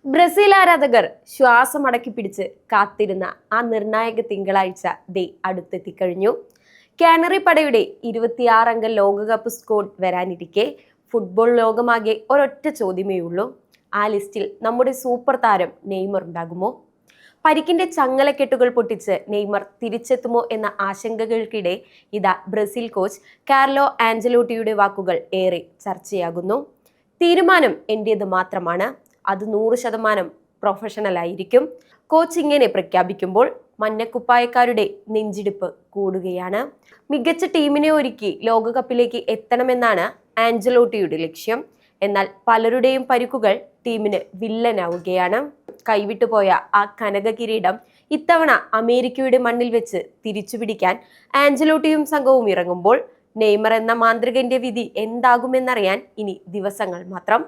Brazil ആരാധകർ ശ്വാസമടക്കി പിടിച്ച് കാത്തിരുന്ന ആ നിർണായക തിങ്കളാഴ്ച അടുത്തെത്തിക്കഴിഞ്ഞു. കാനറി പടയുടെ 26 അംഗ ലോകകപ്പ് സ്ക്വാഡ് വരാനിരിക്കെ ഫുട്ബോൾ ലോകമാകെ ഒരൊറ്റ ചോദ്യമേ ഉള്ളൂ: ആ ലിസ്റ്റിൽ നമ്മുടെ സൂപ്പർ താരം നെയ്മർ ഉണ്ടാകുമോ? പരിക്കിന്റെ ചങ്ങലക്കെട്ടുകൾ പൊട്ടിച്ച് നെയ്മർ തിരിച്ചെത്തുമോ എന്ന ആശങ്കകൾക്കിടെ ബ്രസീൽ കോച്ച് കാർലോ ആഞ്ചലോട്ടിയുടെ വാക്കുകൾ ഏറെ ചർച്ചയാകുന്നു. തീരുമാനം എന്റേത് മാത്രമാണ്, അത് 100% പ്രൊഫഷണൽ ആയിരിക്കും. കോച്ച് ഇങ്ങനെ പ്രഖ്യാപിക്കുമ്പോൾ മഞ്ഞക്കുപ്പായക്കാരുടെ നെഞ്ചിടിപ്പ് കൂടുകയാണ്. മികച്ച ടീമിനെ ഒരുക്കി ലോകകപ്പിലേക്ക് എത്തണമെന്നാണ് ആഞ്ചലോട്ടിയുടെ ലക്ഷ്യം. എന്നാൽ പലരുടെയും പരിക്കുകൾ ടീമിന് വില്ലനാവുകയാണ്. കൈവിട്ടുപോയ ആ കനക കിരീടം ഇത്തവണ അമേരിക്കയുടെ മണ്ണിൽ വെച്ച് തിരിച്ചുപിടിക്കാൻ ആഞ്ചലോട്ടിയും സംഘവും ഇറങ്ങുമ്പോൾ നെയ്മർ എന്ന മാന്ത്രികന്റെ വിധി എന്താകുമെന്നറിയാൻ ഇനി ദിവസങ്ങൾ മാത്രം.